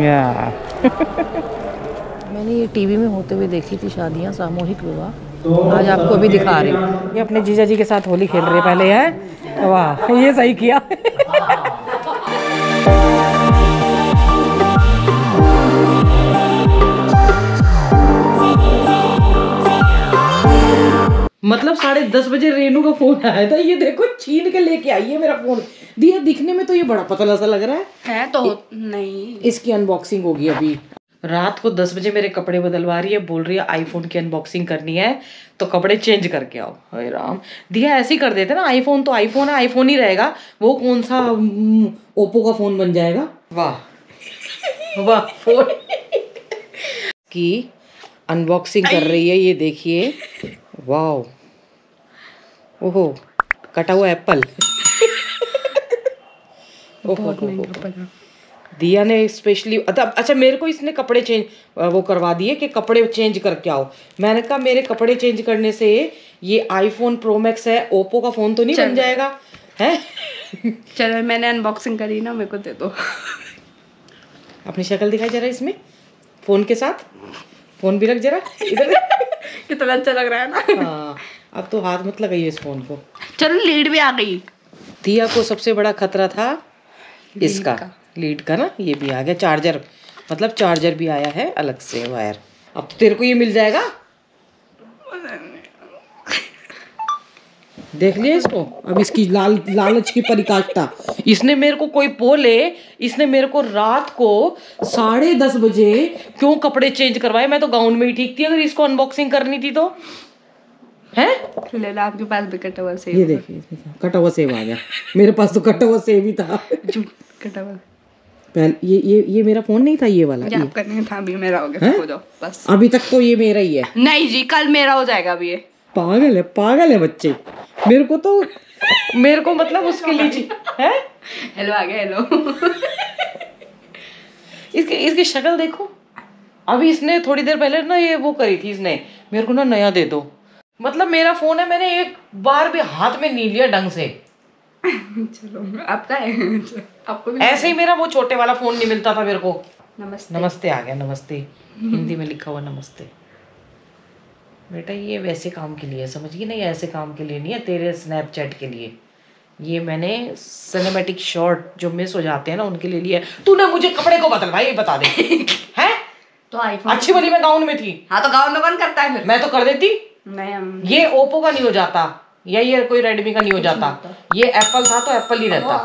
या मैंने ये टीवी में होते हुए देखी थी शादियाँ, सामूहिक विवाह। आज आपको अभी दिखा रही हूँ। ये अपने जीजा जी के साथ होली खेल रहे हैं पहले है। वाह, ये सही किया। मतलब 10:30 बजे रेनू का फोन आया था। ये देखो छीन के लेके आई है मेरा फोन। दिया दिखने में तो ये बड़ा पतला सा लग रहा है तो नहीं। इसकी अनबॉक्सिंग होगी अभी। रात को 10 बजे मेरे कपड़े बदलवा रही है, बोल रही है आईफोन की अनबॉक्सिंग करनी है तो कपड़े चेंज करके आओ। हाय राम, दिया ऐसे ही कर देते ना, आईफोन तो आईफोन है, आईफोन ही रहेगा, वो कौन सा ओप्पो का फोन बन जाएगा। वाह वाह, फोन की अनबॉक्सिंग कर रही है, ये देखिए। वाओ, ओहो, कटा हुआ एप्पल। दिया ने स्पेशली, अच्छा मेरे को इसने कपड़े चेंज वो करवा दिए कि कपड़े चेंज करके आओ। मैंने कहा मेरे कपड़े चेंज करने से ये आईफोन प्रो मैक्स है, ओप्पो का फोन तो नहीं बन जाएगा है। चलो मैंने अनबॉक्सिंग करी ना, मेरे को दे दो। अपनी शक्ल दिखाई जरा इसमें, फोन के साथ। फोन भी रख जरा इधर। कितना अच्छा लग रहा है ना। हाँ, अब तो हाथ मत लगाइए इस फोन को। चलो लीड भी आ गई। दिया को सबसे बड़ा खतरा था इसका लीड का ना, ये भी आ गया। चार्जर, मतलब चार्जर भी आया है अलग से वायर। अब तो तेरे को ये मिल जाएगा। देख लिया इसको, अब इसकी लालच की पराकाष्ठा। इसने मेरे को कोई बोले, इसने मेरे को रात को 10:30 बजे क्यों कपड़े चेंज करवाए। मैं तो गाउन में ही ठीक थी, अगर इसको अनबॉक्सिंग करनी थी तो है। ले ला, आपके पास भी कटा हुआ सेब। ये देखिए कटा हुआ सेब आ गया। मेरे पास तो कटा हुआ सेब ही था। कटा हुआ पहले ये मेरा फोन नहीं था, ये वाला। ये आपका नहीं था, अभी मेरा हो गया। हो जाओ बस। अभी तक तो ये मेरा ही है। नहीं जी, कल मेरा हो जाएगा अभी। ये पागल है बच्चे। मेरे को मतलब उसके लिए है। हेलो आ गया, हेलो। इसकी शक्ल देखो। अभी इसने थोड़ी देर पहले ना ये वो करी थी, इसने मेरे को ना नया दे दो। मतलब मेरा फोन है, मैंने एक बार भी हाथ में नहीं लिया ढंग से। चलो आपका है, आपको भी ऐसे ही मेरा वो छोटे वाला फोन नहीं मिलता था मेरे को। नमस्ते। नमस्ते आ गया, नमस्ते हिंदी में लिखा हुआ नमस्ते। बेटा ये वैसे काम के लिए है, समझ गई नहीं, ऐसे काम के लिए नहीं है, तेरे स्नैपचैट के लिए। ये मैंने सिनेमैटिक शॉट जो मिस हो जाते हैं ना उनके लिए लिया। तूने मुझे कपड़े को बदल भाई, बता दे। हैं तो आईफोन अच्छी वाली मैं गाउन में थी। हाँ तो गाउन में कौन करता है फिर? मैं तो कर देती। नहीं, ये ओप्पो का नहीं हो जाता, या ये कोई रेडमी का नहीं हो जाता। ये एप्पल था तो एप्पल ही रहता।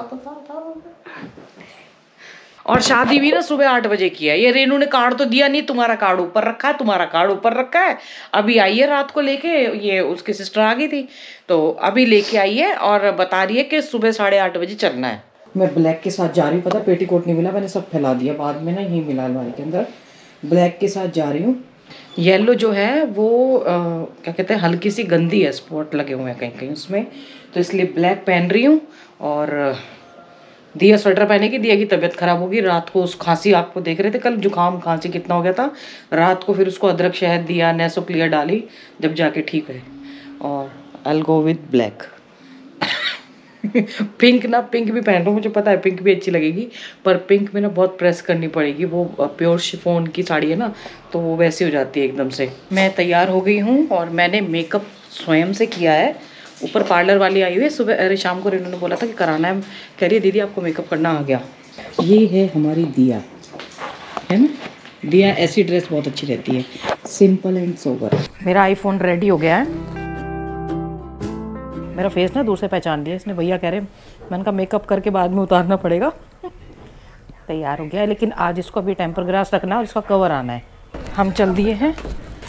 और शादी भी ना सुबह 8 बजे की है। ये रेनू ने कार्ड तो दिया नहीं, तुम्हारा कार्ड ऊपर रखा है, तुम्हारा कार्ड ऊपर रखा है। अभी आई है रात को लेके, ये उसकी सिस्टर आ गई थी तो अभी लेके आई है और बता रही है कि सुबह 8:30 बजे चलना है। मैं ब्लैक के साथ जा रही हूँ, पता पेटीकोट नहीं मिला, मैंने सब फैला दिया, बाद में ना यही मिला अलमारी के अंदर। ब्लैक के साथ जा रही हूँ। येलो जो है वो क्या कहते हैं, हल्की सी गंदी है, स्पॉट लगे हुए हैं कहीं कहीं उसमें, तो इसलिए ब्लैक पहन रही हूँ। और दिया स्वेटर पहने की, दिया की तबीयत खराब होगी। रात को उस खांसी, आपको देख रहे थे कल जुकाम खांसी कितना हो गया था। रात को फिर उसको अदरक शहद दिया, नेसो क्लियर डाली, जब जाके ठीक है। और आई गो विद ब्लैक। पिंक ना, पिंक भी पहन रहा हूँ, मुझे पता है पिंक भी अच्छी लगेगी, पर पिंक में ना बहुत प्रेस करनी पड़ेगी। वो प्योर शिफॉन की साड़ी है ना, तो वो वैसी हो जाती है एकदम से। मैं तैयार हो गई हूँ और मैंने मेकअप स्वयं से किया है। ऊपर पार्लर वाली आई हुई है सुबह, अरे शाम को इन्होंने बोला था कि कराना है, कह रही है दीदी आपको मेकअप करना आ गया। ये है हमारी दिया, है ना। दिया ऐसी ड्रेस बहुत अच्छी रहती है, सिंपल एंड सोबर। मेरा आईफोन रेडी हो गया है। मेरा फेस ना दूर से पहचान लिया इसने, भैया कह रहे हैं, मैंने कहा मेकअप करके बाद में उतारना पड़ेगा। तैयार हो गया है, लेकिन आज इसको अभी टेम्पर ग्लास रखना है और इसका कवर आना है। हम चल दिए हैं।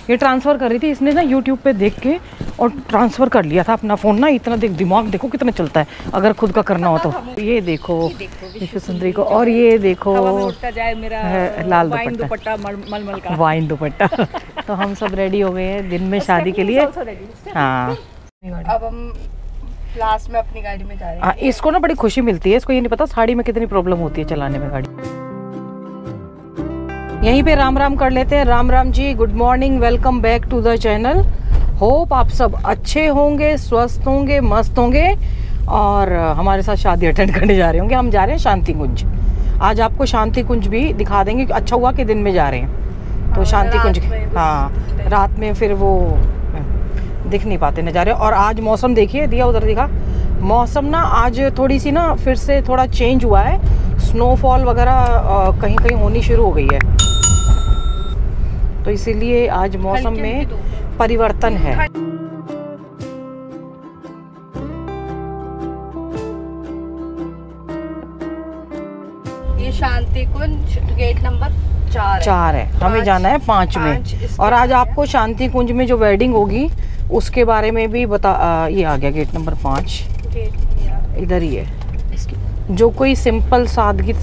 ये ट्रांसफ़र कर रही थी इसने ना यूट्यूब पे देख के, और ट्रांसफ़र कर लिया था अपना फ़ोन ना। इतना दिमाग देखो कितना चलता है अगर खुद का करना हो तो। ये देखो विश्व सुंदरी को, और ये देखो जाए मेरा लाल दुपट्टा, मलमल का वाइन दुपट्टा। तो हम सब रेडी हो गए हैं दिन में शादी के लिए। हाँ, अब हम लास्ट में अपनी गाड़ी में जा रहे हैं। इसको ना बड़ी खुशी मिलती है, इसको ये नहीं पता साड़ी में कितनी प्रॉब्लम होती है चलाने में गाड़ी। यहीं पे राम राम कर लेते हैं। Ram Ram ji, good morning, welcome back to the channel. Hope आप सब अच्छे होंगे, स्वस्थ होंगे, मस्त होंगे और हमारे साथ शादी अटेंड करने जा रहे होंगे। हम जा रहे हैं शांति कुंज। आज आपको शांति कुंज भी दिखा देंगे। अच्छा हुआ कि दिन में जा रहे हैं तो शांति कुंज, हाँ रात में फिर वो दिख नहीं पाते नज़ारे। और आज मौसम देखिए, दिया उधर दिखा मौसम ना आज थोड़ी सी ना फिर से थोड़ा चेंज हुआ है, स्नोफॉल वगैरह कहीं कहीं होनी शुरू हो गई है, तो इसीलिए आज मौसम में परिवर्तन है। ये शांति कुंज गेट नंबर 4 है, हमें जाना है 5 में। और आज आपको शांति कुंज में जो वेडिंग होगी उसके बारे में भी बता, ये आ गया गेट नंबर 5, इधर ही है। जो कोई सिंपल सादगी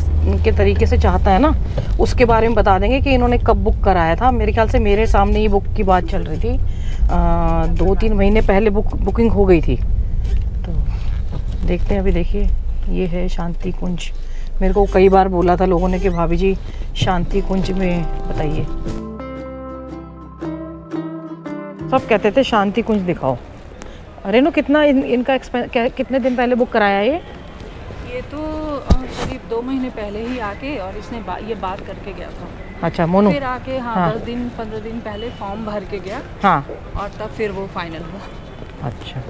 के तरीके से चाहता है ना, उसके बारे में बता देंगे कि इन्होंने कब बुक कराया था। मेरे ख्याल से मेरे सामने ही बुक की बात चल रही थी, 2-3 महीने पहले बुकिंग हो गई थी। तो देखते हैं, अभी देखिए ये है शांति कुंज। मेरे को कई बार बोला था लोगों ने कि भाभी जी शांति कुंज में बताइए, सब कहते थे शांति कुंज दिखाओ। अरे नो कितना इनका कितने दिन पहले बुक कराया है ये तो करीब 2 महीने पहले ही आके, और इसने ये बात करके गया था। अच्छा मोनू, फिर आके हाँ 10-15 दिन पहले फॉर्म भर के गया, हाँ और तब फिर वो फाइनल हुआ। अच्छा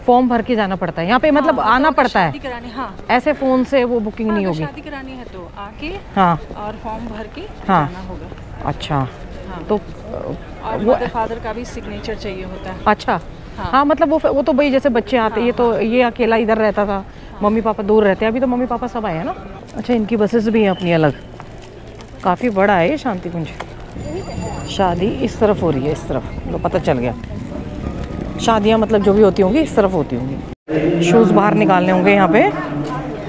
फॉर्म भर के जाना पड़ता है यहाँ पे, मतलब आना पड़ता है शादी कराने, हाँ ऐसे फ़ोन से वो बुकिंग नहीं होगी। शादी करानी है तो आके हाँ और फॉर्म भर के हाँ जाना होगा। अच्छा हाँ। तो और वो मदर फादर का भी सिग्नेचर चाहिए होता है। अच्छा हाँ मतलब वो तो भाई जैसे बच्चे आते, ये तो ये अकेला इधर रहता था, मम्मी पापा दूर रहते हैं, अभी तो मम्मी पापा सब आए हैं ना। अच्छा इनकी बसेस भी हैं अपनी अलग, काफ़ी बड़ा है ये शांति कुंज। शादी इस तरफ हो रही है, इस तरफ तो पता चल गया। शादियाँ मतलब जो भी होती होंगी इस तरफ होती होंगी। शूज़ बाहर निकालने होंगे यहाँ पे,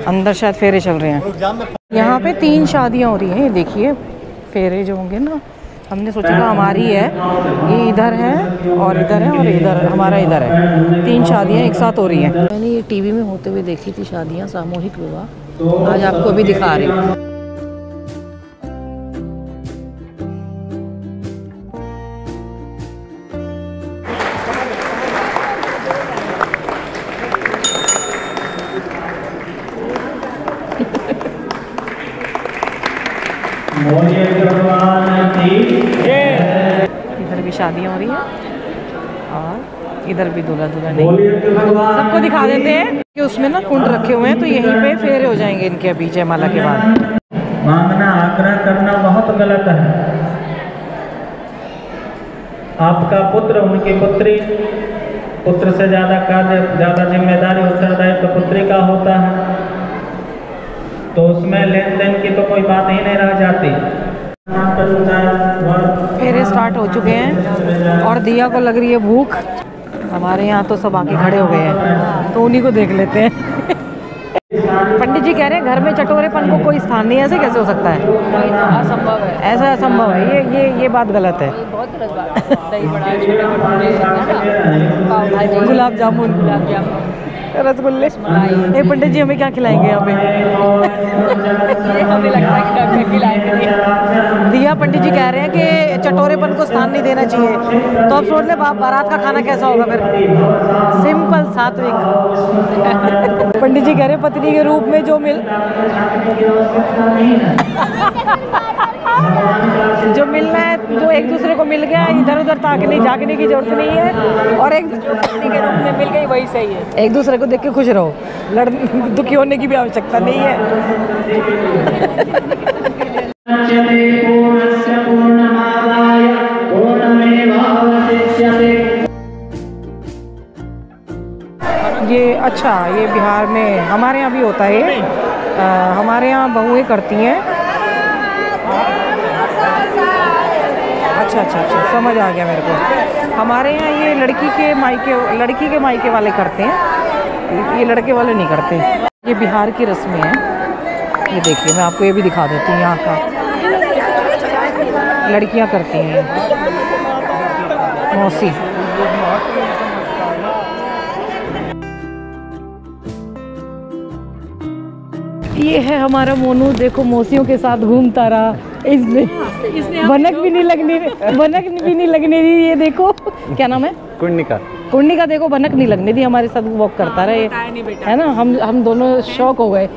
अंदर शायद फेरे चल रहे हैं। यहाँ पे 3 शादियाँ हो रही हैं, ये देखिए फेरे जो होंगे ना। हमने सोचा था हमारी है, ये इधर है और इधर है और इधर हमारा इधर है, 3 शादियाँ एक साथ हो रही हैं। मैंने ये टीवी में होते हुए देखी थी शादियाँ, सामूहिक विवाह, आज आपको अभी दिखा रही हूँ। इधर भी शादियाँ हो रही हैं और इधर भी दूल्हा दुल्हन, सबको दिखा देते हैं कि उसमें ना कुंड रखे हुए हैं, तो यहीं पे फेरे हो जाएंगे इनके अभी जयमाला के बाद। मांगना आग्रह करना बहुत गलत है। आपका पुत्र उनकी पुत्री, पुत्र से ज़्यादा कार्य, ज़्यादा जिम्मेदारी उत्तरदायित्व तो पुत्री का होता है, तो उसमें लेन देन की तो कोई बात ही नहीं रह जाती। फेरे स्टार्ट हो चुके हैं और दिया को लग रही है भूख। हमारे यहाँ तो सब आके खड़े हो गए हैं, तो उन्हीं को देख लेते हैं। पंडित जी कह रहे हैं घर में चटोरेपन को कोई स्थान नहीं है, ऐसे कैसे हो सकता है? असंभव है, ऐसा असंभव है, ये बात गलत है। बहुत गलत बात है। दही बड़ा, छोले भटूरे, पाव भाजी, गुलाब जामुन, रसगुल्ले। ये पंडित जी हमें क्या खिलाएंगे यहाँ पे? हमें लगता है कि डॉक्टर खिलाएंगे। दिया पंडित जी कह रहे हैं कि चटोरेपन को स्थान नहीं देना चाहिए, तो अब सोच ले बारात का खाना कैसा होगा फिर? सिंपल सात्विक। पंडित जी कह रहे हैं पत्नी के रूप में जो मिलना है, जो एक दूसरे को मिल गया, इधर उधर झाँकने की जरूरत नहीं है, और एक पत्नी के रूप में मिल गई वही सही है। एक दूसरे को देख के खुश रहो, दुखी होने की भी आवश्यकता नहीं है। ये अच्छा, ये बिहार में हमारे यहाँ भी होता है ये, हमारे यहाँ बहुएं करती हैं। अच्छा, समझ आ गया मेरे को। हमारे यहाँ ये लड़की के मायके वाले करते हैं, ये लड़के वाले नहीं करते। ये बिहार की रस्में हैं। ये देखिए मैं आपको ये भी दिखा देती हूँ, यहाँ का लड़कियाँ करती हैं मौसी। ये है हमारा मोनू, देखो मौसियों के साथ घूमता रहा, इसने भनक भी नहीं लगने दी। ये देखो क्या नाम है? कुंडनिका। देखो भनक नहीं लगने दी, हमारे साथ वॉक करता रहे, है ना। हम दोनों शौक हो गए।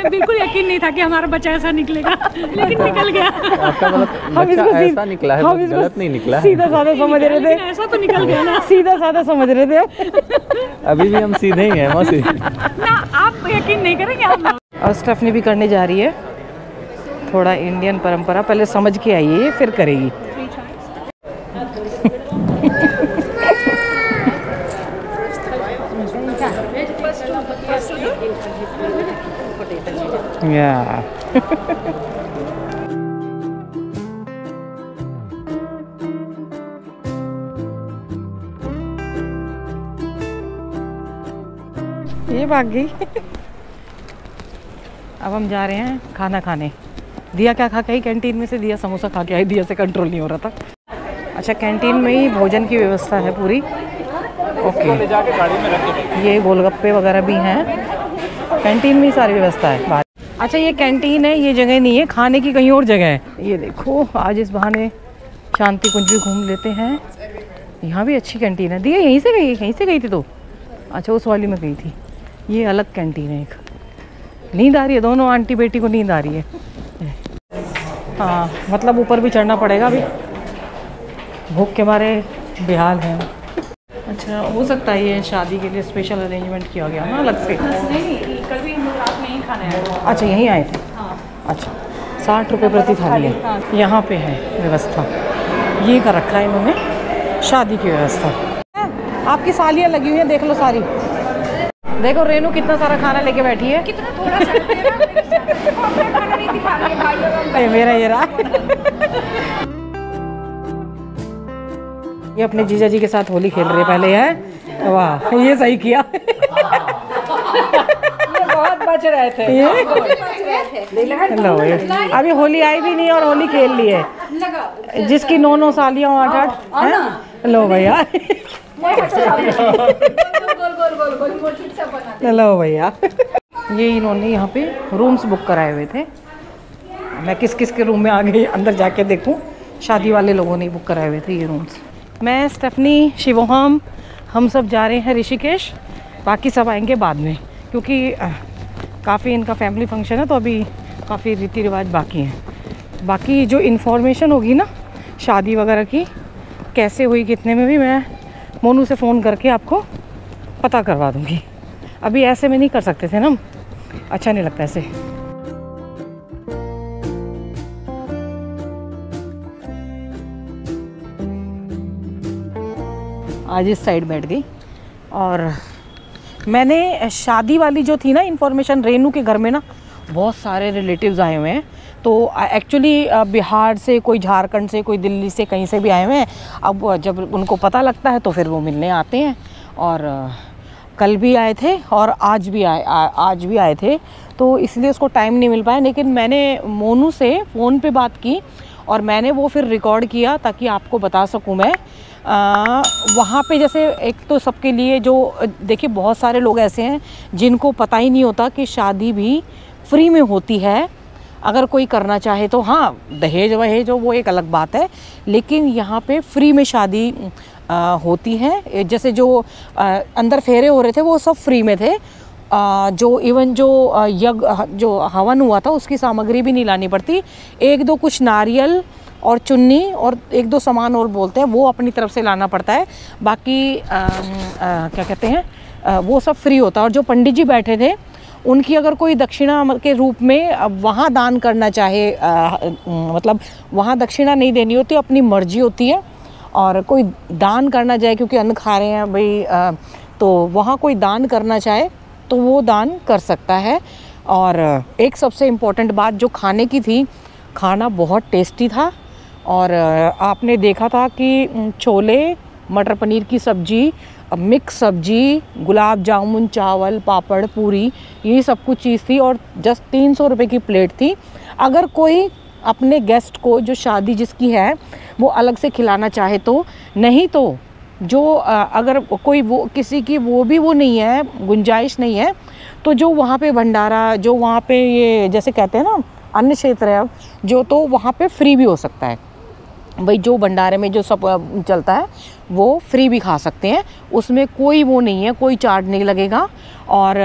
हमें बिल्कुल यकीन नहीं था कि हमारा बच्चा ऐसा निकलेगा, लेकिन निकल गया। आपका बच्चा ऐसा निकला है, बस गलत नहीं निकला है। सीधा साधा समझ रहे थे, ऐसा तो निकल गया ना, सीधा साधा समझ रहे थे अभी भी हम सीधे ही हैं मौसी। ना आप यकीन नहीं करेंगे आप। और स्टेफनी भी करने जा रही है थोड़ा इंडियन परंपरा, पहले समझ के आई है फिर करेगी। या ये भाग गई। अब हम जा रहे हैं खाना खाने। दिया क्या खा के आई कैंटीन में से? दिया समोसा खा के आई, दिया से कंट्रोल नहीं हो रहा था। अच्छा, कैंटीन में ही भोजन की व्यवस्था है पूरी। ओके, ये गोलगप्पे वगैरह भी हैं कैंटीन में ही, सारी व्यवस्था है बाहर। अच्छा, ये कैंटीन है, ये जगह नहीं है खाने की, कहीं और जगह है। ये देखो, आज इस बहाने शांति कुंज भी घूम लेते हैं। यहाँ भी अच्छी कैंटीन है। दिया यहीं से गई थी तो? अच्छा, उस वाली में गई थी। ये अलग कैंटीन है एक। नींद आ रही है, दोनों आंटी बेटी को नींद आ रही है। हाँ, मतलब ऊपर भी चढ़ना पड़ेगा, अभी भूख के मारे बेहाल हैं। अच्छा, हो सकता है ये शादी के लिए स्पेशल अरेंजमेंट किया गया ना अलग से। नहीं, कल भी हम लोग रात में ही खाने आए थे। अच्छा, यहीं आए थे। हाँ। अच्छा, 60 रुपये प्रति थाली है। यहाँ पे है व्यवस्था, ये कर रखा है इन्होंने, शादी की व्यवस्था। आपकी सालियाँ लगी हुई हैं, देख लो सारी। देखो रेनू कितना सारा खाना लेके बैठी है। कितना थोड़ा सा खाना नहीं दिखा रही है भाई। मेरा ये रहा। ये अपने जीजा जी के साथ होली खेल रही है पहले है। वाह, ये सही किया। ये बहुत बच रहे थे। लो, अभी होली आई भी नहीं और होली खेल ली है। जिसकी 9 सालियाँ 8 लो भैया, लो भैया। ये इन्होंने यहाँ पे रूम्स बुक कराए हुए थे। मैं किस किस के रूम में आ गई अंदर जाके देखूं। शादी वाले लोगों ने बुक कराए हुए थे ये रूम्स। मैं, स्टेफनी, शिवोहम, हम सब जा रहे हैं ऋषिकेश। बाकी सब आएंगे बाद में, क्योंकि काफ़ी इनका फैमिली फंक्शन है, तो अभी काफ़ी रीति रिवाज बाकी हैं। बाकी जो इन्फॉर्मेशन होगी ना शादी वगैरह की, कैसे हुई, कितने में, भी मैं मोनू से फ़ोन करके आपको पता करवा दूँगी। अभी ऐसे में नहीं कर सकते थे ना, अच्छा नहीं लगता ऐसे। आज इस साइड बैठ गई। और मैंने शादी वाली जो थी ना इन्फॉर्मेशन, रेनू के घर में ना बहुत सारे रिलेटिव्स आए हुए हैं। तो एक्चुअली बिहार से, कोई झारखंड से, कोई दिल्ली से, कहीं से भी आए हुए हैं। अब जब उनको पता लगता है तो फिर वो मिलने आते हैं। और कल भी आए थे और आज भी आए थे, तो इसलिए उसको टाइम नहीं मिल पाया। लेकिन मैंने मोनू से फ़ोन पे बात की और मैंने वो फिर रिकॉर्ड किया ताकि आपको बता सकूं मैं। वहाँ पे जैसे एक तो सबके लिए जो, देखिए बहुत सारे लोग ऐसे हैं जिनको पता ही नहीं होता कि शादी भी फ्री में होती है अगर कोई करना चाहे तो। हाँ, दहेज वहेज वो एक अलग बात है, लेकिन यहाँ पे फ्री में शादी होती है। जैसे जो अंदर फेरे हो रहे थे वो सब फ्री में थे। जो इवन जो यज्ञ जो हवन हुआ था उसकी सामग्री भी नहीं लानी पड़ती। 1-2 कुछ नारियल और चुन्नी और 1-2 सामान और बोलते हैं, वो अपनी तरफ से लाना पड़ता है। बाकी क्या कहते हैं, वो सब फ्री होता है। और जो पंडित जी बैठे थे उनकी अगर कोई दक्षिणा के रूप में वहाँ दान करना चाहे, मतलब वहाँ दक्षिणा नहीं देनी होती, अपनी मर्जी होती है। और कोई दान करना चाहे, क्योंकि अन्न खा रहे हैं भाई, तो वहाँ कोई दान करना चाहे तो वो दान कर सकता है। और एक सबसे इम्पोर्टेंट बात जो खाने की थी, खाना बहुत टेस्टी था। और आपने देखा था कि छोले, मटर पनीर की सब्ज़ी, मिक्स सब्जी, गुलाब जामुन, चावल, पापड़, पूरी, ये सब कुछ चीज़ थी। और जस्ट 300 रुपये की प्लेट थी। अगर कोई अपने गेस्ट को, जो शादी जिसकी है, वो अलग से खिलाना चाहे तो, नहीं तो जो अगर कोई वो किसी की वो नहीं है, गुंजाइश नहीं है, तो जो वहाँ पे भंडारा, जो वहाँ पे ये जैसे कहते हैं ना अन्न क्षेत्र है जो, तो वहाँ पे फ्री भी हो सकता है। भाई जो भंडारे में जो सब चलता है वो फ्री भी खा सकते हैं, उसमें कोई वो नहीं है, कोई चार्ज नहीं लगेगा। और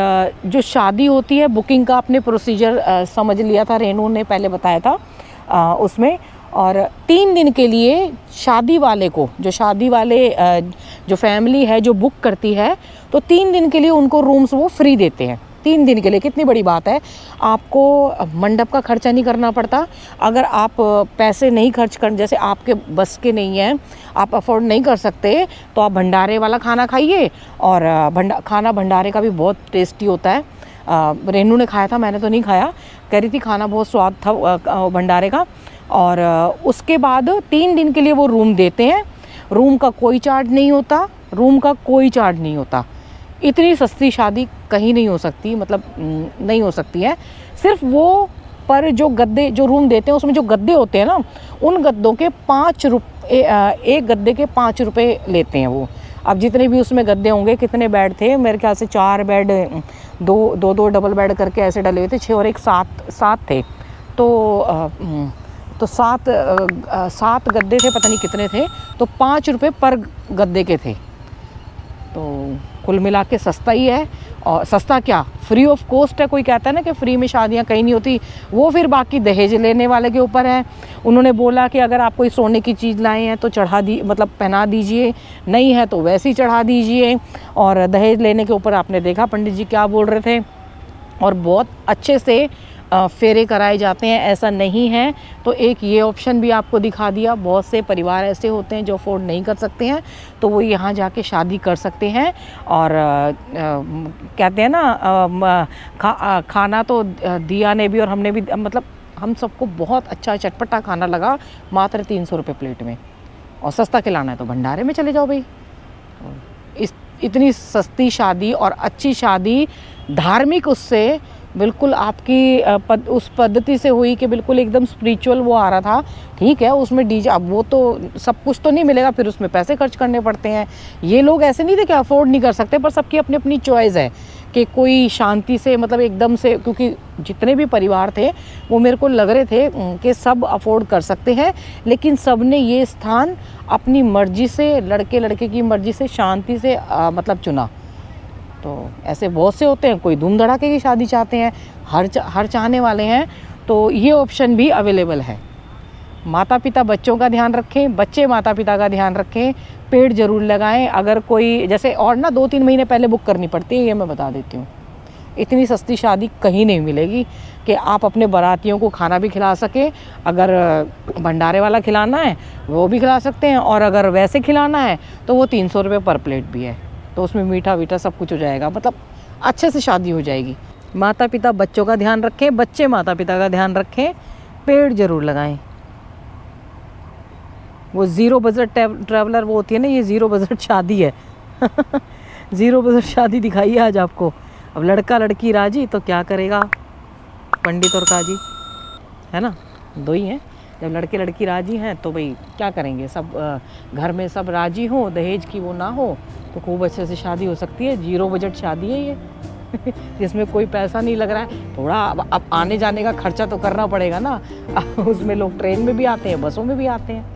जो शादी होती है बुकिंग का आपने प्रोसीजर समझ लिया था, रेनू ने पहले बताया था उसमें। और 3 दिन के लिए शादी वाले को, जो शादी वाले जो फैमिली है जो बुक करती है, तो 3 दिन के लिए उनको रूम्स वो फ्री देते हैं। 3 दिन के लिए, कितनी बड़ी बात है। आपको मंडप का खर्चा नहीं करना पड़ता। अगर आप पैसे नहीं खर्च कर, जैसे आपके बस के नहीं हैं, आप अफोर्ड नहीं कर सकते, तो आप भंडारे वाला खाना खाइए। और खाना भंडारे का भी बहुत टेस्टी होता है। रेनू ने खाया था, मैंने तो नहीं खाया, कह रही थी खाना बहुत स्वाद था भंडारे का। और उसके बाद 3 दिन के लिए वो रूम देते हैं। रूम का कोई चार्ज नहीं होता, रूम का कोई चार्ज नहीं होता। इतनी सस्ती शादी कहीं नहीं हो सकती, मतलब नहीं हो सकती है। सिर्फ वो पर जो गद्दे, जो रूम देते हैं उसमें जो गद्दे होते हैं ना, उन गद्दों के 5 रुपये, एक गद्दे के 5 रुपये लेते हैं वो। अब जितने भी उसमें गद्दे होंगे, कितने बेड थे, मेरे ख्याल से 4 बेड, दो डबल बेड करके ऐसे डले हुए थे, 6 और 1 7 थे। तो 7 गद्दे थे, पता नहीं कितने थे, तो 5 रुपये पर गद्दे के थे। तो कुल मिला के सस्ता ही है। और सस्ता क्या, फ्री ऑफ कॉस्ट है। कोई कहता है ना कि फ्री में शादियां कहीं नहीं होती, वो फिर बाकी दहेज लेने वाले के ऊपर है। उन्होंने बोला कि अगर आप कोई सोने की चीज़ लाए हैं तो चढ़ा दी, मतलब पहना दीजिए, नहीं है तो वैसे ही चढ़ा दीजिए। और दहेज लेने के ऊपर आपने देखा पंडित जी क्या बोल रहे थे। और बहुत अच्छे से फेरे कराए जाते हैं, ऐसा नहीं है। तो एक ये ऑप्शन भी आपको दिखा दिया। बहुत से परिवार ऐसे होते हैं जो अफोर्ड नहीं कर सकते हैं, तो वो यहाँ जाके शादी कर सकते हैं। और कहते हैं ना, खाना तो दिया ने भी और हमने भी, मतलब हम सबको बहुत अच्छा चटपटा खाना लगा, मात्र 300 रुपये प्लेट में। और सस्ता खिलाना है तो भंडारे में चले जाओ भाई। इतनी सस्ती शादी और अच्छी शादी, धार्मिक, उससे बिल्कुल आपकी उस पद्धति से हुई कि बिल्कुल एकदम स्पिरिचुअल वो आ रहा था। ठीक है, उसमें डीजे, अब वो तो सब कुछ तो नहीं मिलेगा, फिर उसमें पैसे खर्च करने पड़ते हैं। ये लोग ऐसे नहीं थे कि अफोर्ड नहीं कर सकते, पर सबकी अपनी अपनी चॉइस है कि कोई शांति से, मतलब एकदम से, क्योंकि जितने भी परिवार थे वो मेरे को लग रहे थे कि सब अफोर्ड कर सकते हैं, लेकिन सब ने ये स्थान अपनी मर्जी से, लड़के लड़के की मर्जी से, शांति से मतलब चुना। तो ऐसे बहुत से होते हैं, कोई धूम धड़ाके की शादी चाहते हैं, हर चाहने वाले हैं। तो ये ऑप्शन भी अवेलेबल है। माता पिता बच्चों का ध्यान रखें, बच्चे माता पिता का ध्यान रखें, पेड़ ज़रूर लगाएं। अगर कोई जैसे, और ना 2-3 महीने पहले बुक करनी पड़ती है, ये मैं बता देती हूँ। इतनी सस्ती शादी कहीं नहीं मिलेगी कि आप अपने बारातियों को खाना भी खिला सकें। अगर भंडारे वाला खिलाना है वो भी खिला सकते हैं, और अगर वैसे खिलाना है तो वो 300 रुपये पर प्लेट भी है। तो उसमें मीठा वीठा सब कुछ हो जाएगा, मतलब अच्छे से शादी हो जाएगी। माता पिता बच्चों का ध्यान रखें, बच्चे माता पिता का ध्यान रखें, पेड़ ज़रूर लगाएं। वो ज़ीरो बजट ट्रैवलर वो होती है ना, ये ज़ीरो बजट शादी है। ज़ीरो बजट शादी दिखाई है आज आपको। अब लड़का लड़की राजी तो क्या करेगा पंडित और काजी, है ना, 2 ही हैं। जब लड़के लड़की राजी हैं तो भाई क्या करेंगे, सब घर में सब राजी हो, दहेज की वो ना हो, तो खूब अच्छे से शादी हो सकती है। 0 बजट शादी है ये। जिसमें कोई पैसा नहीं लग रहा है। थोड़ा अब आने जाने का खर्चा तो करना पड़ेगा ना। उसमें लोग ट्रेन में भी आते हैं, बसों में भी आते हैं।